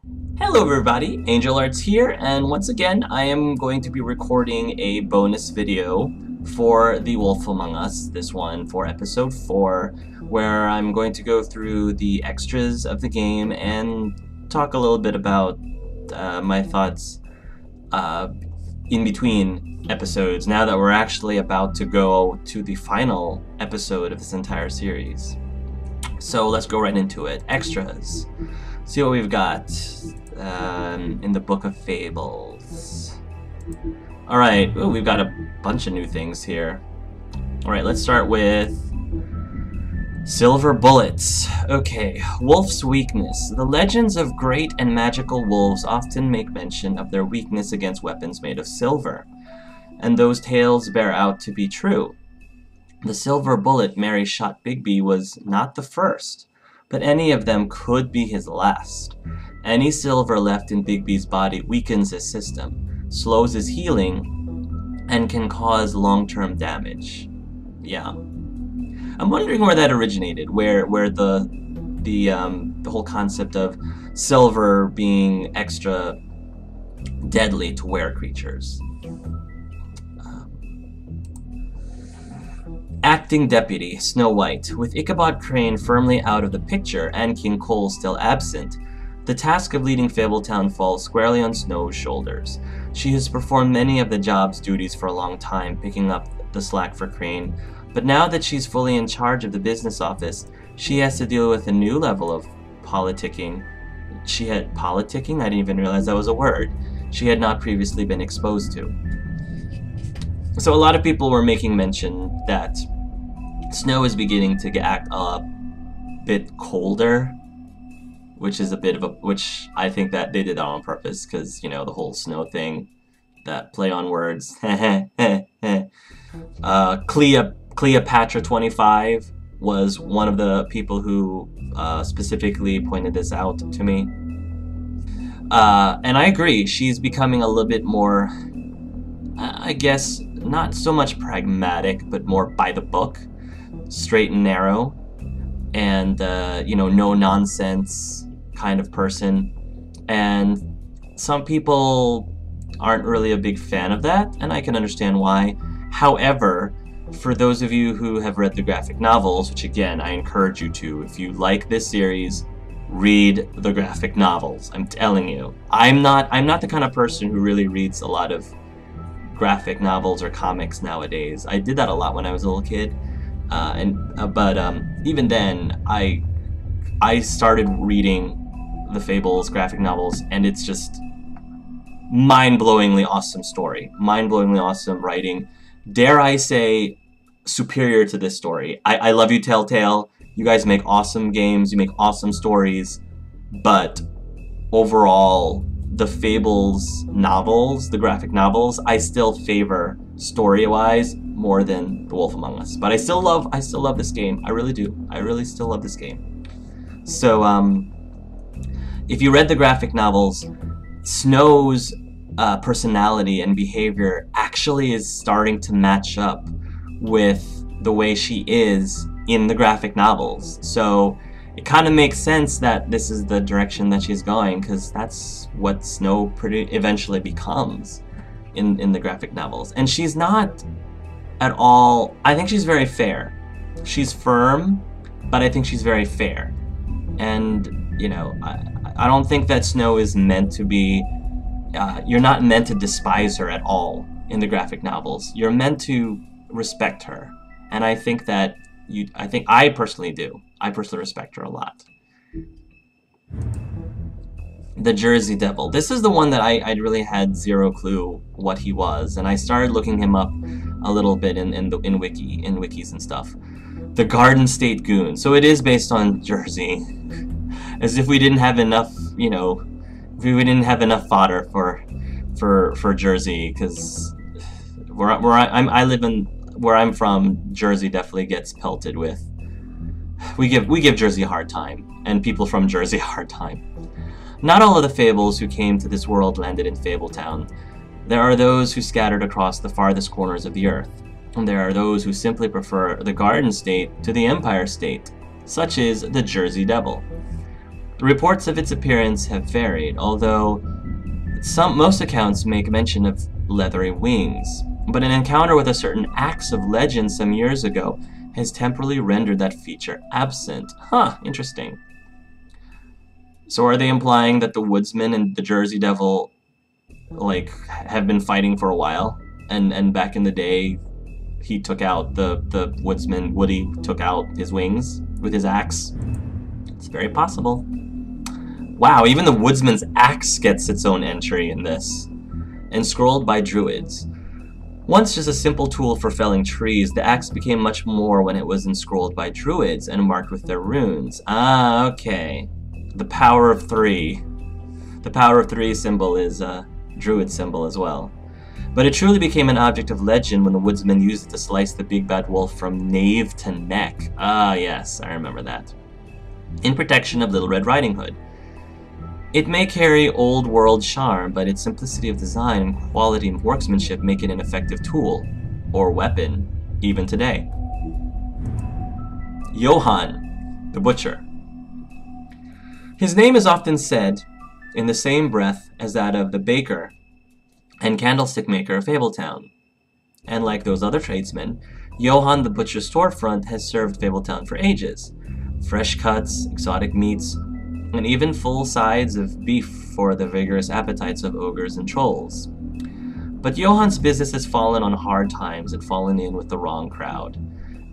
Hello everybody, Angel Arts here, and once again I am going to be recording a bonus video for The Wolf Among Us, this one for episode 4, where I'm going to go through the extras of the game and talk a little bit about my thoughts in between episodes, now that we're actually about to go to the final episode of this entire series. So let's go right into it. Extras. See what we've got in the Book of Fables. Alright, we've got a bunch of new things here. Alright, let's start with silver bullets. Okay, wolf's weakness. The legends of great and magical wolves often make mention of their weakness against weapons made of silver, and those tales bear out to be true. The silver bullet Mary shot Bigby was not the first, but any of them could be his last. Any silver left in Bigby's body weakens his system, slows his healing, and can cause long-term damage. Yeah. I'm wondering where that originated, where the whole concept of silver being extra deadly to were creatures. Acting Deputy, Snow White. With Ichabod Crane firmly out of the picture and King Cole still absent, the task of leading Fabletown falls squarely on Snow's shoulders. She has performed many of the job's duties for a long time, picking up the slack for Crane, but now that she's fully in charge of the business office, she has to deal with a new level of politicking. Politicking? I didn't even realize that was a word. She had not previously been exposed to. So a lot of people were making mention that Snow is beginning to act a bit colder, which is a bit of which I think that they did that on purpose, because, you know, the whole Snow thing, that play on words. Cleopatra 25 was one of the people who specifically pointed this out to me. And I agree, she's becoming a little bit more, I guess, not so much pragmatic, but more by the book, straight and narrow, and you know, no nonsense kind of person. And some people aren't really a big fan of that, and I can understand why. However, for those of you who have read the graphic novels, which again I encourage you to, if you like this series, read the graphic novels. I'm telling you, I'm not the kind of person who really reads a lot of graphic novels or comics nowadays. I did that a lot when I was a little kid, but even then I started reading the Fables graphic novels, and it's just mind-blowingly awesome story, mind-blowingly awesome writing. Dare I say, superior to this story. I love you, Telltale. You guys make awesome games, you make awesome stories, but overall, the Fables novels, the graphic novels, I still favor story-wise more than The Wolf Among Us. But I still love this game. I really do. I really still love this game. So, if you read the graphic novels, Snow's personality and behavior actually is starting to match up with the way she is in the graphic novels. So it kind of makes sense that this is the direction that she's going, because that's what Snow eventually becomes in the graphic novels. And she's not at all, I think she's very fair. She's firm, but I think she's very fair. And, you know, I don't think that Snow is meant to be, you're not meant to despise her at all in the graphic novels. You're meant to respect her. And I think that I personally do. I personally respect her a lot. The Jersey Devil. This is the one that I really had zero clue what he was, and I started looking him up a little bit in wikis and stuff. The Garden State Goon. So it is based on Jersey. As if we didn't have enough, you know, we didn't have enough fodder for Jersey, because where I'm from, Jersey definitely gets pelted with. We give Jersey a hard time, and people from Jersey a hard time. Not all of the Fables who came to this world landed in Fabletown. There are those who scattered across the farthest corners of the earth, and there are those who simply prefer the Garden State to the Empire State. Such is the Jersey Devil. The reports of its appearance have varied, although most accounts make mention of leathery wings. But an encounter with a certain axe of legend some years ago has temporarily rendered that feature absent. Huh, interesting. So are they implying that the Woodsman and the Jersey Devil, like, have been fighting for a while? And back in the day, he took out the Woodsman, Woody took out his wings with his axe? It's very possible. Wow, even the Woodsman's axe gets its own entry in this. Enscrolled by druids. Once just a simple tool for felling trees, the axe became much more when it was enscrolled by druids and marked with their runes. Ah, okay. The power of 3. The power of 3 symbol is a druid symbol as well. But it truly became an object of legend when the woodsman used it to slice the big bad wolf from nape to neck. Ah, yes, I remember that. In protection of Little Red Riding Hood. It may carry old world charm, but its simplicity of design and quality of workmanship make it an effective tool, or weapon, even today. Johan the Butcher. His name is often said in the same breath as that of the baker and candlestick maker of Fabletown. And like those other tradesmen, Johan the Butcher's storefront has served Fabletown for ages. Fresh cuts, exotic meats, and even full sides of beef for the vigorous appetites of ogres and trolls. But Johan's business has fallen on hard times and fallen in with the wrong crowd.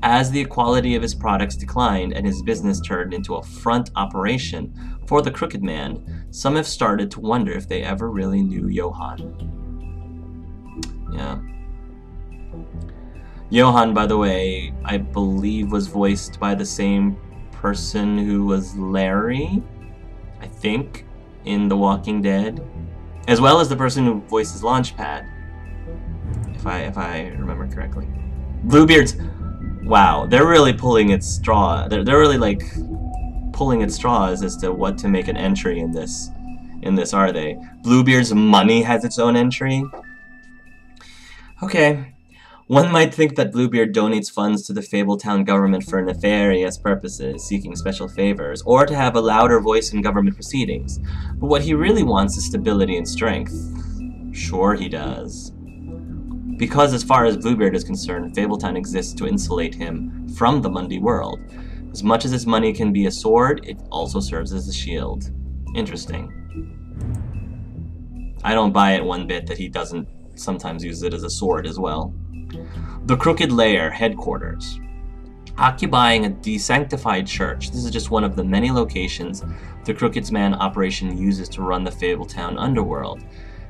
As the quality of his products declined and his business turned into a front operation for the crooked man, some have started to wonder if they ever really knew Johan. Yeah. Johan, by the way, I believe was voiced by the same person who was Larry, I think, in The Walking Dead, as well as the person who voices Launchpad, if I remember correctly. Bluebeard's, wow, they're really pulling at straw. They're really like pulling at straws as to what to make an entry in this, are they? Bluebeard's money has its own entry. Okay. One might think that Bluebeard donates funds to the Fabletown government for nefarious purposes, seeking special favors, or to have a louder voice in government proceedings. But what he really wants is stability and strength. Sure he does. Because as far as Bluebeard is concerned, Fabletown exists to insulate him from the Mundy world. As much as his money can be a sword, it also serves as a shield. Interesting. I don't buy it one bit that he doesn't sometimes use it as a sword as well. The Crooked Lair headquarters. Occupying a desanctified church, this is just one of the many locations the Crooked's Man operation uses to run the Fabletown underworld.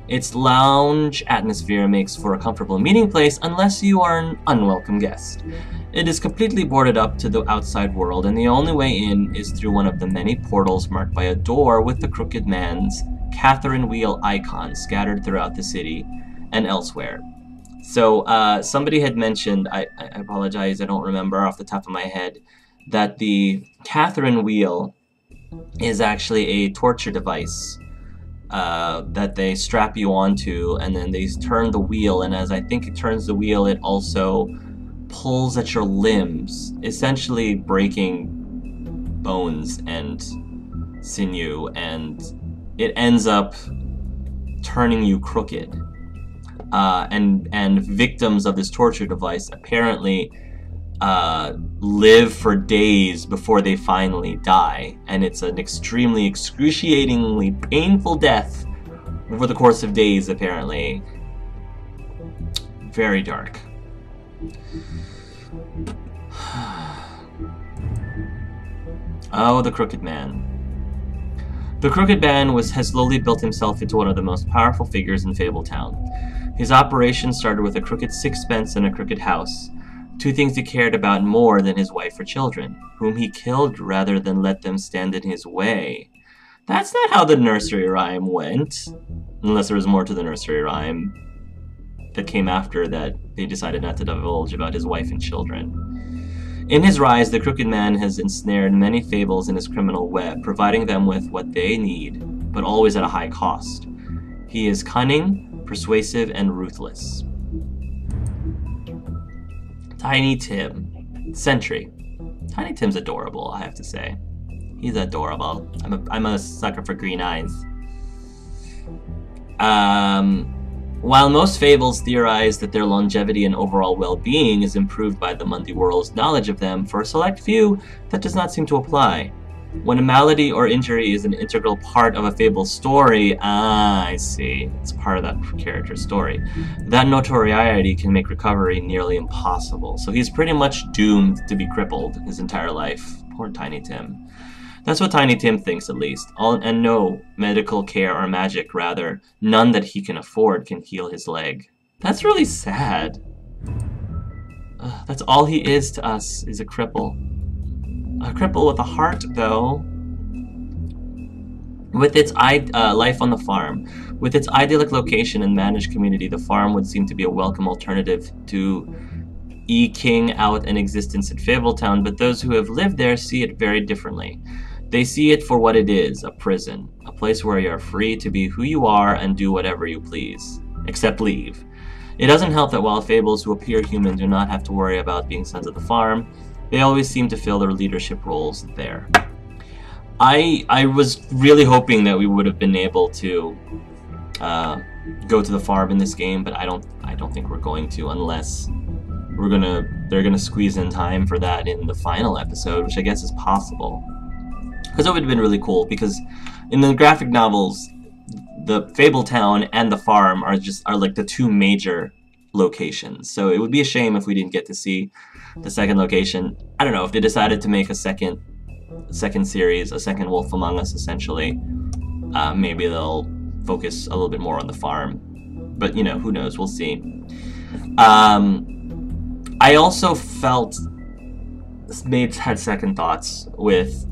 Its lounge atmosphere makes for a comfortable meeting place unless you are an unwelcome guest. It is completely boarded up to the outside world, and the only way in is through one of the many portals marked by a door with the Crooked Man's Catherine wheel icon scattered throughout the city and elsewhere. So somebody had mentioned, I apologize, I don't remember off the top of my head, that the Catherine wheel is actually a torture device that they strap you onto, and then they turn the wheel, and as I think it turns the wheel, it also pulls at your limbs, essentially breaking bones and sinew, and it ends up turning you crooked. And victims of this torture device apparently live for days before they finally die, and it's an extremely excruciatingly painful death over the course of days, apparently. Very dark. Oh, the Crooked Man. The Crooked Man has slowly built himself into one of the most powerful figures in Fabletown. His operation started with a crooked sixpence and a crooked house, two things he cared about more than his wife or children, whom he killed rather than let them stand in his way. That's not how the nursery rhyme went, unless there was more to the nursery rhyme that came after that they decided not to divulge about his wife and children. In his rise, the Crooked Man has ensnared many fables in his criminal web, providing them with what they need, but always at a high cost. He is cunning, persuasive, and ruthless. Tiny Tim. Sentry. Tiny Tim's adorable, I have to say. He's adorable. I'm a sucker for green eyes. While most fables theorize that their longevity and overall well-being is improved by the Mundi world's knowledge of them, for a select few, that does not seem to apply. When a malady or injury is an integral part of a fable's story, I see, it's part of that character's story, that notoriety can make recovery nearly impossible. So he's pretty much doomed to be crippled his entire life. Poor Tiny Tim. That's what Tiny Tim thinks, at least. And no medical care or magic, rather, none that he can afford can heal his leg. That's really sad. That's all he is to us, is a cripple. A cripple with a heart, though. With its life on the farm, with its idyllic location and managed community, the farm would seem to be a welcome alternative to eking out an existence in Fabletown, but those who have lived there see it very differently. They see it for what it is, a prison, a place where you are free to be who you are and do whatever you please, except leave. It doesn't help that while fables who appear human do not have to worry about being sons of the farm, they always seem to fill their leadership roles there. I was really hoping that we would have been able to go to the farm in this game, but I don't think we're going to, unless they're gonna squeeze in time for that in the final episode, which I guess is possible. Because it would have been really cool, because in the graphic novels, the Fabletown and the farm are like the two major locations. So it would be a shame if we didn't get to see the second location. I don't know, if they decided to make a second series, a second Wolf Among Us, essentially, maybe they'll focus a little bit more on the farm. But, you know, who knows, we'll see. I also had second thoughts with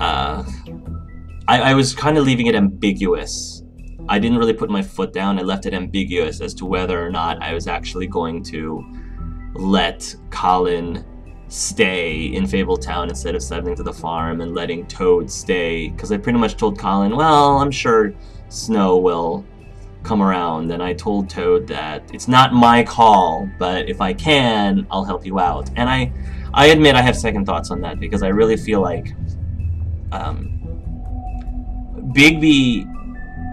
I was kind of leaving it ambiguous. I didn't really put my foot down. I left it ambiguous as to whether or not I was actually going to let Colin stay in Fabletown instead of settling to the farm and letting Toad stay. Because I pretty much told Colin, well, I'm sure Snow will come around. And I told Toad that it's not my call, but if I can, I'll help you out. And I admit I have second thoughts on that, because I really feel like Bigby,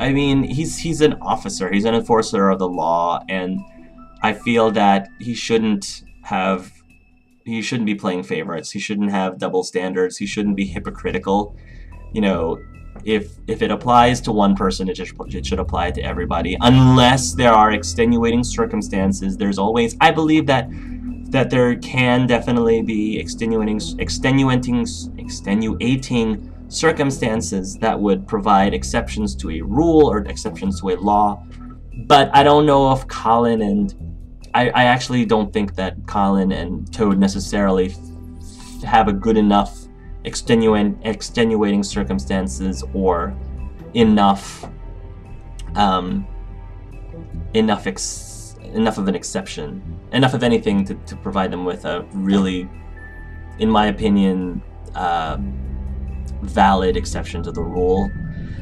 I mean, he's an officer, he's an enforcer of the law, and I feel that he shouldn't be playing favorites, he shouldn't have double standards, he shouldn't be hypocritical. You know, if it applies to one person, it should apply to everybody, unless there are extenuating circumstances. There's always, I believe that there can definitely be extenuating circumstances that would provide exceptions to a rule or exceptions to a law. But I don't know if Colin and... I actually don't think that Colin and Toad necessarily have a good enough extenuating circumstances or enough enough of an exception, enough of anything to provide them with a really, in my opinion, valid exception to the rule.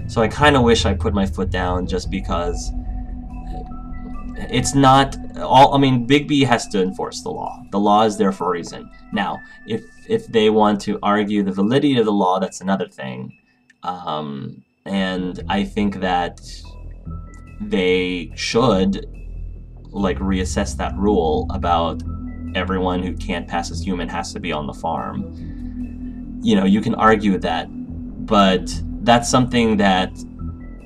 So I kind of wish I put my foot down, just because it's not all. I mean, Bigby has to enforce the law. The law is there for a reason. Now, if they want to argue the validity of the law, that's another thing. And I think that they should, like, reassess that rule about everyone who can't pass as human has to be on the farm. You know, you can argue that, but that's something that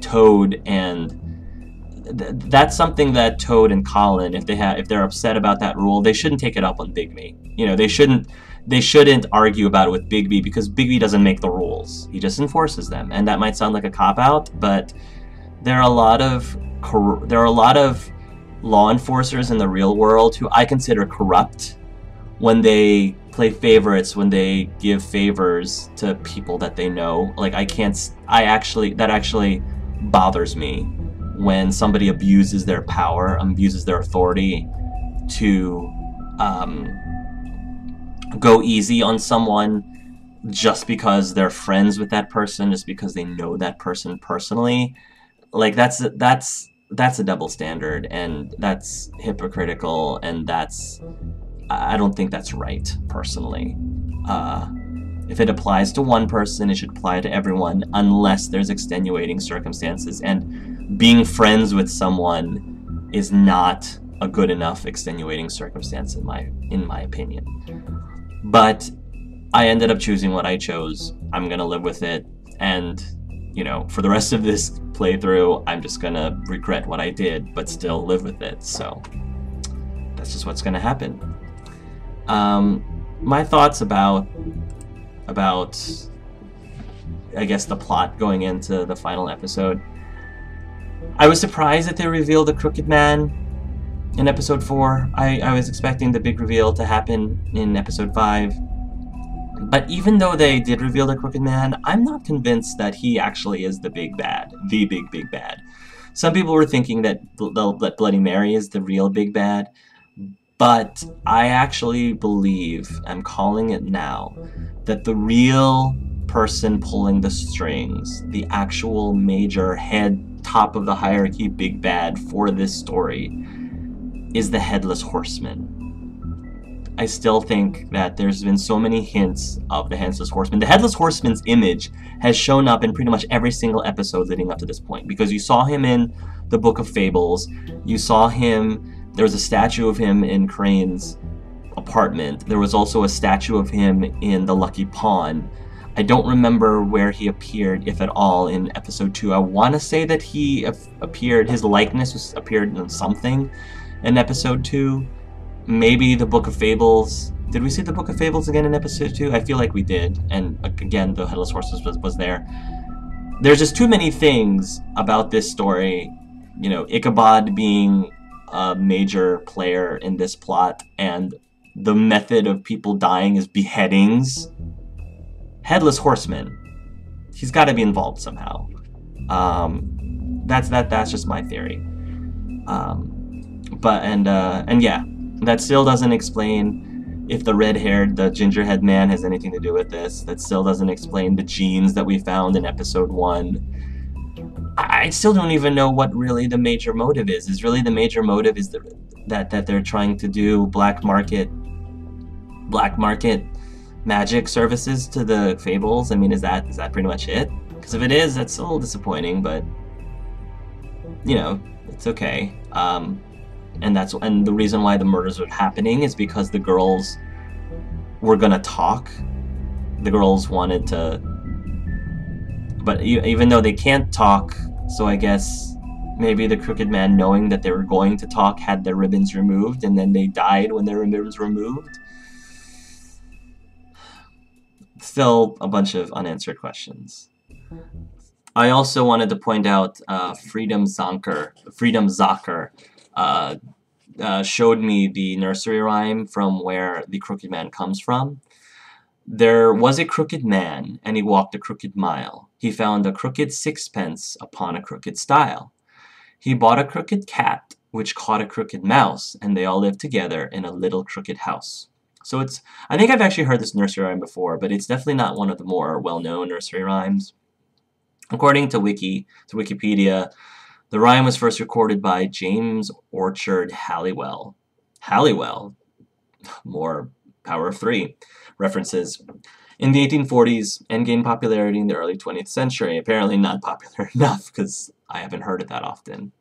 Toad and Colin, if they're upset about that rule, they shouldn't take it up on Bigby. You know, they shouldn't argue about it with Bigby, because Bigby doesn't make the rules. He just enforces them. And that might sound like a cop-out, but there are a lot of law enforcers in the real world who I consider corrupt when they play favorites, when they give favors to people that they know. Like, that actually bothers me when somebody abuses their power, abuses their authority to go easy on someone just because they're friends with that person, just because they know that person personally. Like, that's a double standard, and that's hypocritical, and I don't think that's right, personally. If it applies to one person, it should apply to everyone, unless there's extenuating circumstances. And being friends with someone is not a good enough extenuating circumstance in my opinion. But I ended up choosing what I chose. I'm gonna live with it, and you know, for the rest of this playthrough, I'm just gonna regret what I did, but still live with it. So that's just what's gonna happen. My thoughts about I guess the plot going into the final episode. I was surprised that they revealed the Crooked Man in episode 4. I was expecting the big reveal to happen in episode 5. But even though they did reveal the Crooked Man, I'm not convinced that he actually is the big bad. The big bad. Some people were thinking that Bloody Mary is the real big bad. But I actually believe, I'm calling it now, that the real person pulling the strings, the actual major head, top of the hierarchy big bad for this story, is the Headless Horseman. I still think that there's been so many hints of the Headless Horseman. The Headless Horseman's image has shown up in pretty much every single episode leading up to this point, because you saw him in the Book of Fables, you saw him. There was a statue of him in Crane's apartment. There was also a statue of him in the Lucky Pawn. I don't remember where he appeared, if at all, in episode 2. I want to say that he appeared, his likeness appeared in something in episode 2. Maybe the Book of Fables. Did we see the Book of Fables again in episode 2? I feel like we did. And again, the Headless Horseman was there. There's just too many things about this story. You know, Ichabod being a major player in this plot, and the method of people dying is beheadings. Headless Horseman, he's got to be involved somehow. That's just my theory. And yeah, that still doesn't explain if the the gingerhead man has anything to do with this. That still doesn't explain the genes that we found in episode 1. I still don't even know what really the major motive is. Is really the major motive is that they're trying to do black market magic services to the Fables? I mean, is that pretty much it? Because if it is, that's a little disappointing, but you know, it's okay. And the reason why the murders were happening is because the girls were gonna talk. The girls wanted to, but even though they can't talk, so I guess maybe the Crooked Man, knowing that they were going to talk, had their ribbons removed, and then they died when their ribbons were removed. Still a bunch of unanswered questions. I also wanted to point out Freedom Zonker showed me the nursery rhyme from where the Crooked Man comes from. There was a crooked man, and he walked a crooked mile. He found a crooked sixpence upon a crooked stile. He bought a crooked cat, which caught a crooked mouse, and they all lived together in a little crooked house. So I think I've actually heard this nursery rhyme before, but it's definitely not one of the more well-known nursery rhymes. According to Wikipedia, the rhyme was first recorded by James Orchard Halliwell. Halliwell, more power of 3. References. In the 1840s, and gained popularity in the early 20th century. Apparently not popular enough, because I haven't heard it that often.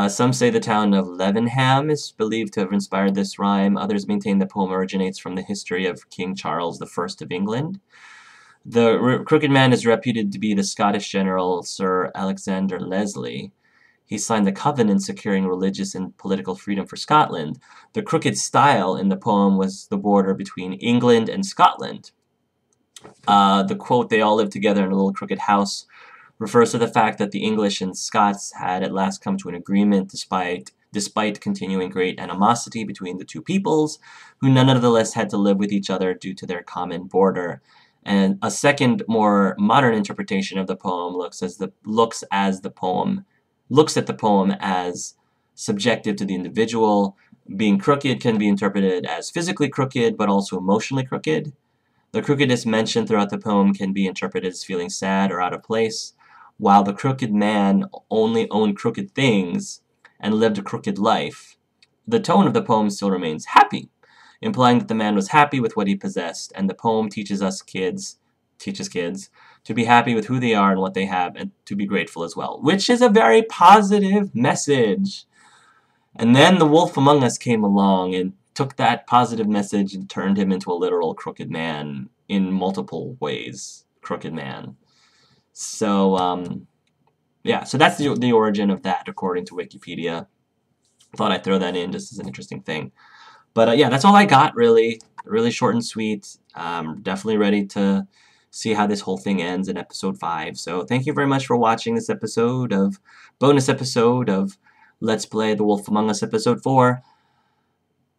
Some say the town of Levenham is believed to have inspired this rhyme. Others maintain the poem originates from the history of King Charles I of England. The Crooked Man is reputed to be the Scottish general Sir Alexander Leslie. He signed the covenant securing religious and political freedom for Scotland. The crooked stile in the poem was the border between England and Scotland. The quote, "They all live together in a little crooked house," refers to the fact that the English and Scots had at last come to an agreement despite continuing great animosity between the two peoples, who nonetheless had to live with each other due to their common border. And a second, more modern interpretation of the poem looks at the poem as subjective to the individual. Being crooked can be interpreted as physically crooked, but also emotionally crooked. The crookedness mentioned throughout the poem can be interpreted as feeling sad or out of place, while the crooked man only owned crooked things and lived a crooked life. The tone of the poem still remains happy. implying that the man was happy with what he possessed, and the poem teaches kids to be happy with who they are and what they have, and to be grateful as well, which is a very positive message. And then the wolf among us came along and took that positive message and turned him into a literal crooked man in multiple ways. Crooked man. So, yeah, so that's the origin of that, according to Wikipedia. Thought I'd throw that in just as an interesting thing. But yeah, that's all I got, really. Really short and sweet. Definitely ready to see how this whole thing ends in episode 5. So thank you very much for watching this bonus episode of Let's Play The Wolf Among Us episode 4.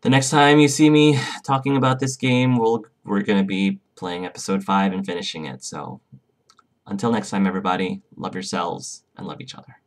The next time you see me talking about this game, we're going to be playing episode 5 and finishing it. So until next time, everybody, love yourselves and love each other.